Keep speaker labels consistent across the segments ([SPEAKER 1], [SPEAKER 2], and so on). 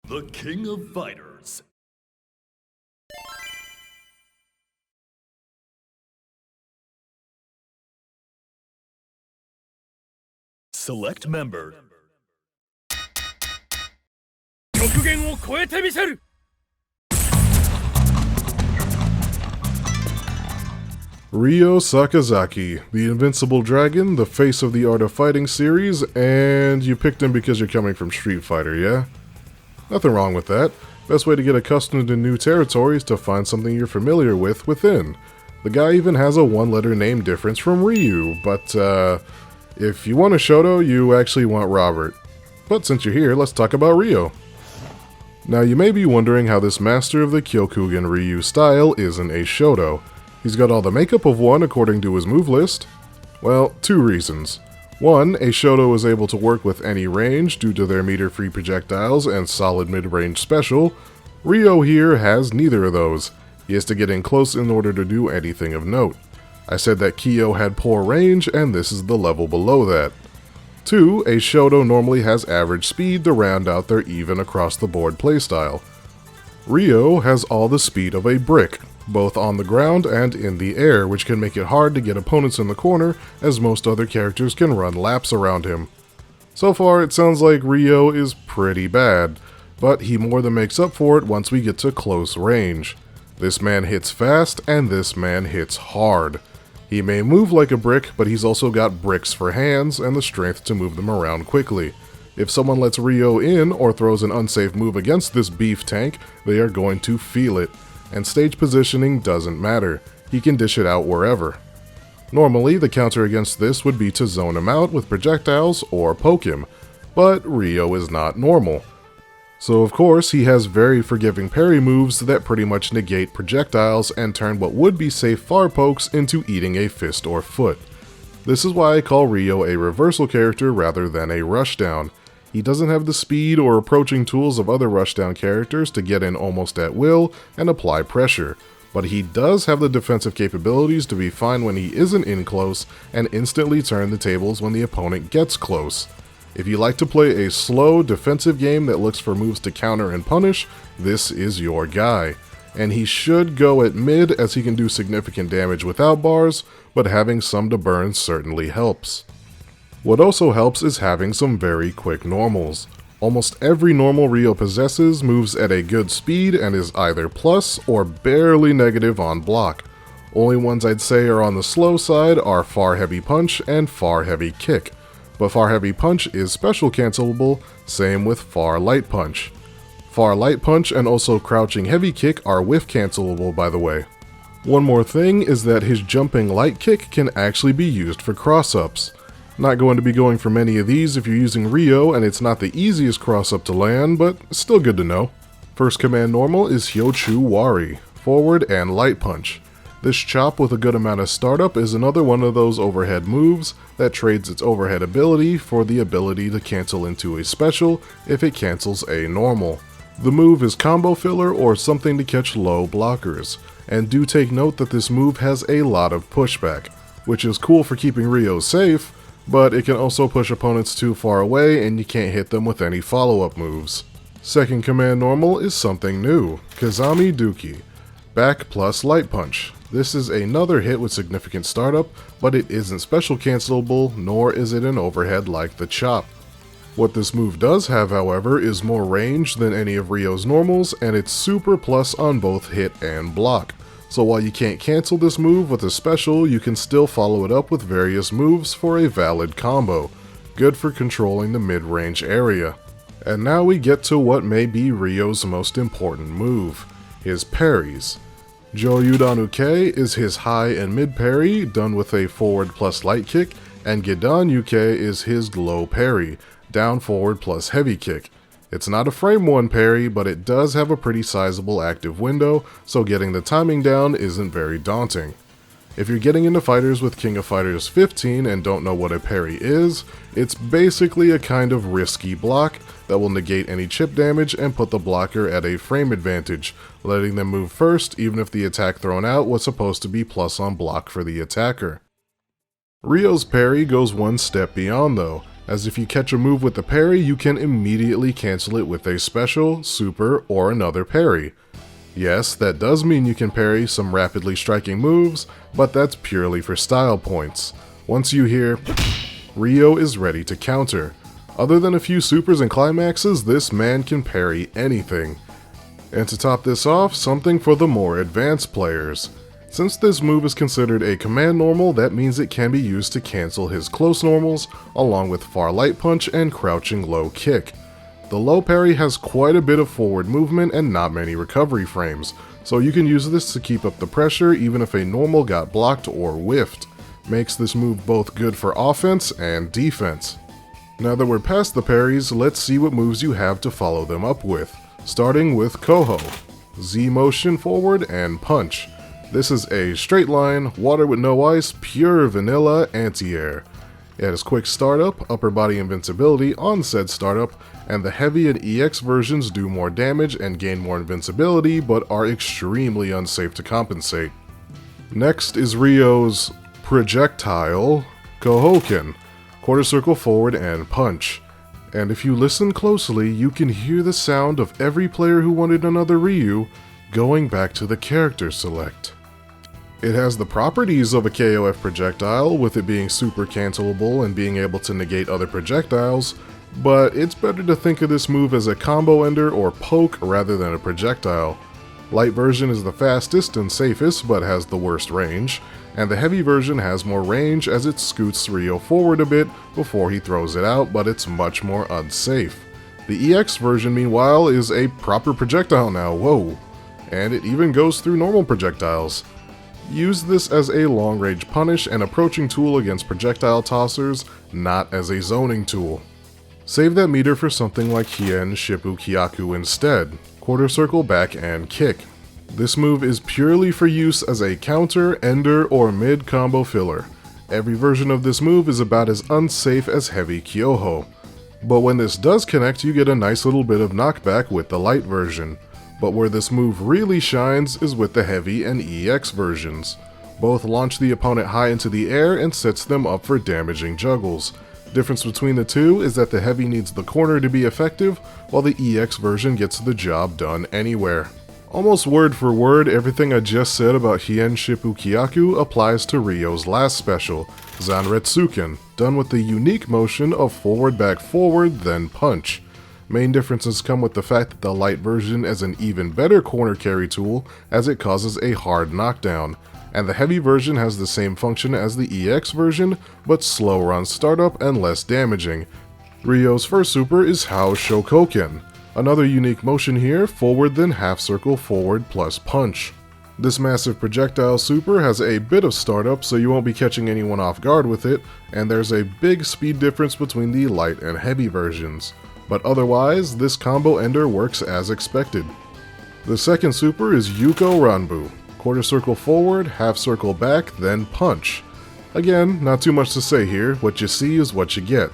[SPEAKER 1] The King of Fighters. Select member.
[SPEAKER 2] 極限を超えてみせる
[SPEAKER 3] Ryo Sakazaki, the Invincible Dragon, the face of the Art of Fighting series, and you picked him because you're coming from Street Fighter, yeah? Nothing wrong with that. Best way to get accustomed to new territory is to find something you're familiar with within. The guy even has a one-letter name difference from Ryu, but if you want a Shoto, you actually want Robert. But since you're here, let's talk about Ryo. Now you may be wondering how this master of the Kyokugenryu style isn't a Shoto. He's got all the makeup of one according to his move list. Well, two reasons. One, a Shoto is able to work with any range due to their meter-free projectiles and solid mid-range special. Ryo here has neither of those. He has to get in close in order to do anything of note. I said that Kyo had poor range, and this is the level below that. Two, a Shoto normally has average speed to round out their even across-the-board playstyle. Ryo has all the speed of a brick, both on the ground and in the air, which can make it hard to get opponents in the corner, as most other characters can run laps around him. So far, it sounds like Ryo is pretty bad, but he more than makes up for it once we get to close range. This man hits fast, and this man hits hard. He may move like a brick, but he's also got bricks for hands and the strength to move them around quickly. If someone lets Ryo in or throws an unsafe move against this beef tank, they are going to feel it. And stage positioning doesn't matter. He can dish it out wherever. Normally, the counter against this would be to zone him out with projectiles or poke him, but Ryo is not normal. So of course, he has very forgiving parry moves that pretty much negate projectiles and turn what would be safe far pokes into eating a fist or foot. This is why I call Ryo a reversal character rather than a rushdown. He doesn't have the speed or approaching tools of other rushdown characters to get in almost at will and apply pressure, but he does have the defensive capabilities to be fine when he isn't in close and instantly turn the tables when the opponent gets close. If you like to play a slow, defensive game that looks for moves to counter and punish, this is your guy. And he should go at mid as he can do significant damage without bars, but having some to burn certainly helps. What also helps is having some very quick normals. Almost every normal Ryo possesses moves at a good speed and is either plus or barely negative on block. Only ones I'd say are on the slow side are Far Heavy Punch and Far Heavy Kick. But Far Heavy Punch is special cancelable, same with Far Light Punch. Far Light Punch and also Crouching Heavy Kick are whiff cancelable, by the way. One more thing is that his Jumping Light Kick can actually be used for cross-ups. Not going to be going for many of these if you're using Ryo, and it's not the easiest cross-up to land, but still good to know. First command normal is Hyochu Wari, forward and light punch. This chop with a good amount of startup is another one of those overhead moves that trades its overhead ability for the ability to cancel into a special if it cancels a normal. The move is combo filler or something to catch low blockers, and do take note that this move has a lot of pushback, which is cool for keeping Ryo safe, but it can also push opponents too far away and you can't hit them with any follow-up moves. Second command normal is something new, Kazami Duki, back plus light punch. This is another hit with significant startup, but it isn't special cancelable, nor is it an overhead like the chop. What this move does have, however, is more range than any of Ryo's normals, and it's super plus on both hit and block. So while you can't cancel this move with a special, you can still follow it up with various moves for a valid combo. Good for controlling the mid-range area. And now we get to what may be Ryo's most important move, his parries. Joryudan Uke is his high and mid parry, done with a forward plus light kick, and Gedan Uke is his low parry, down forward plus heavy kick. It's not a frame 1 parry, but it does have a pretty sizable active window, so getting the timing down isn't very daunting. If you're getting into fighters with King of Fighters 15 and don't know what a parry is, it's basically a kind of risky block that will negate any chip damage and put the blocker at a frame advantage, letting them move first even if the attack thrown out was supposed to be plus on block for the attacker. Ryo's parry goes one step beyond though. as if you catch a move with the parry, you can immediately cancel it with a special, super, or another parry. Yes, that does mean you can parry some rapidly striking moves, but that's purely for style points. Once you hear, Ryo is ready to counter. Other than a few supers and climaxes, this man can parry anything. And to top this off, something for the more advanced players. Since this move is considered a command normal, that means it can be used to cancel his close normals, along with far light punch and crouching low kick. The low parry has quite a bit of forward movement and not many recovery frames, so you can use this to keep up the pressure even if a normal got blocked or whiffed. Makes this move both good for offense and defense. Now that we're past the parries, let's see what moves you have to follow them up with. Starting with Koho, Z motion forward and punch. This is a straight line, water with no ice, pure vanilla anti-air. It has quick startup, upper body invincibility on said startup, and the heavy and EX versions do more damage and gain more invincibility, but are extremely unsafe to compensate. Next is Ryo's projectile, Kohoken, quarter circle forward and punch. And if you listen closely, you can hear the sound of every player who wanted another Ryu going back to the character select. It has the properties of a KOF projectile, with it being super cancelable and being able to negate other projectiles, but it's better to think of this move as a combo ender or poke rather than a projectile. Light version is the fastest and safest, but has the worst range, and the heavy version has more range as it scoots Ryo forward a bit before he throws it out, but it's much more unsafe. The EX version, meanwhile, is a proper projectile now, whoa, and it even goes through normal projectiles. Use this as a long-range punish and approaching tool against projectile tossers, not as a zoning tool. Save that meter for something like Hien Shippu Kyaku instead, quarter circle back and kick. This move is purely for use as a counter, ender, or mid-combo filler. Every version of this move is about as unsafe as heavy Kyoho. But when this does connect, you get a nice little bit of knockback with the light version. But where this move really shines is with the heavy and EX versions. Both launch the opponent high into the air and sets them up for damaging juggles. Difference between the two is that the heavy needs the corner to be effective, while the EX version gets the job done anywhere. Almost word for word, everything I just said about Hien Shippu Kyaku applies to Ryo's last special, Zanretsuken, done with the unique motion of forward back forward then punch. Main differences come with the fact that the light version is an even better corner carry tool as it causes a hard knockdown, and the heavy version has the same function as the EX version, but slower on startup and less damaging. Ryo's first super is Hao Shokoken. Another unique motion here, forward then half circle forward plus punch. This massive projectile super has a bit of startup, so you won't be catching anyone off guard with it, and there's a big speed difference between the light and heavy versions. But otherwise, this combo ender works as expected. The second super is Yuko Ranbu, quarter circle forward, half circle back, then punch. Again, not too much to say here, what you see is what you get.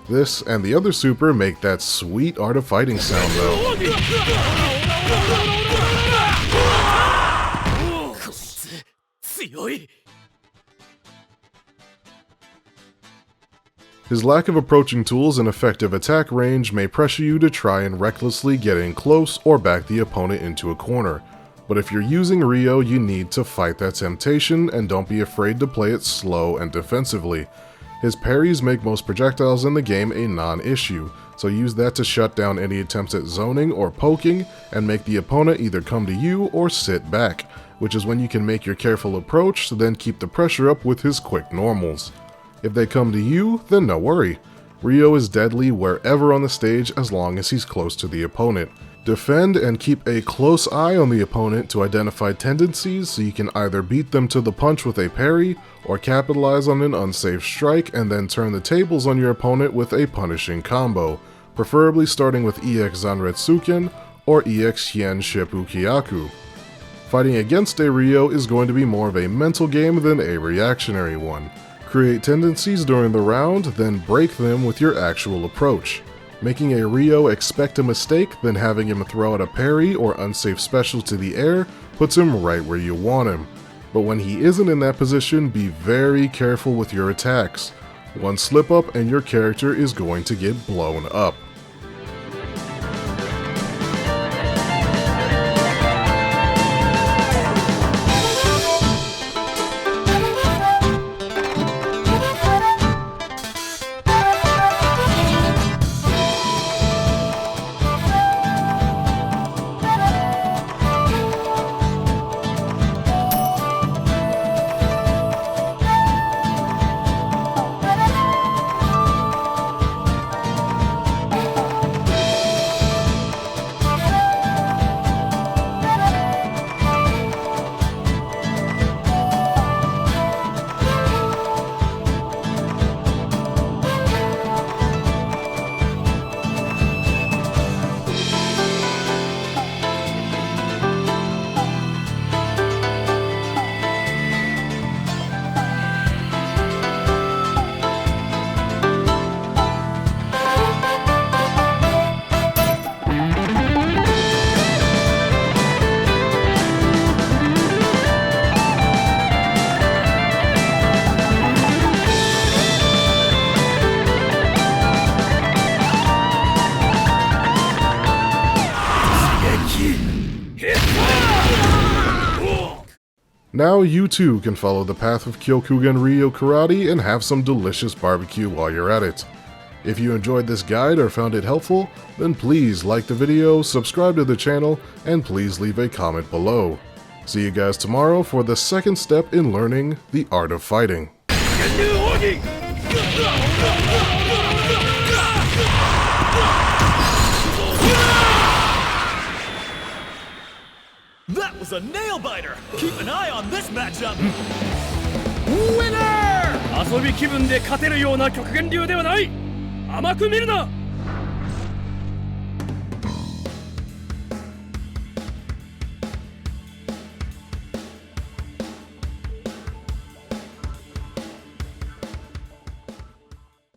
[SPEAKER 3] This and the other super make that sweet Art of Fighting sound though. His lack of approaching tools and effective attack range may pressure you to try and recklessly get in close or back the opponent into a corner. But if you're using Ryo, you need to fight that temptation and don't be afraid to play it slow and defensively. His parries make most projectiles in the game a non-issue, so use that to shut down any attempts at zoning or poking and make the opponent either come to you or sit back, which is when you can make your careful approach, then keep the pressure up with his quick normals. If they come to you, then no worry. Ryo is deadly wherever on the stage as long as he's close to the opponent. Defend and keep a close eye on the opponent to identify tendencies so you can either beat them to the punch with a parry, or capitalize on an unsafe strike and then turn the tables on your opponent with a punishing combo, preferably starting with EX Zanretsuken or EX Hien Shippu Kyaku. Fighting against a Ryo is going to be more of a mental game than a reactionary one. Create tendencies during the round, then break them with your actual approach. Making a Ryo expect a mistake, then having him throw out a parry or unsafe special to the air puts him right where you want him. But when he isn't in that position, be very careful with your attacks. One slip up and your character is going to get blown up. Now you too can follow the path of Kyokugenryu karate and have some delicious barbecue while you're at it. If you enjoyed this guide or found it helpful, then please like the video, subscribe to the channel, and please leave a comment below. See you guys tomorrow for the second step in learning the art of fighting.
[SPEAKER 1] That was a nail-biter! Keep an eye on this matchup!
[SPEAKER 2] Winner! 遊び気分で勝てるような極限流ではない。甘く見るな。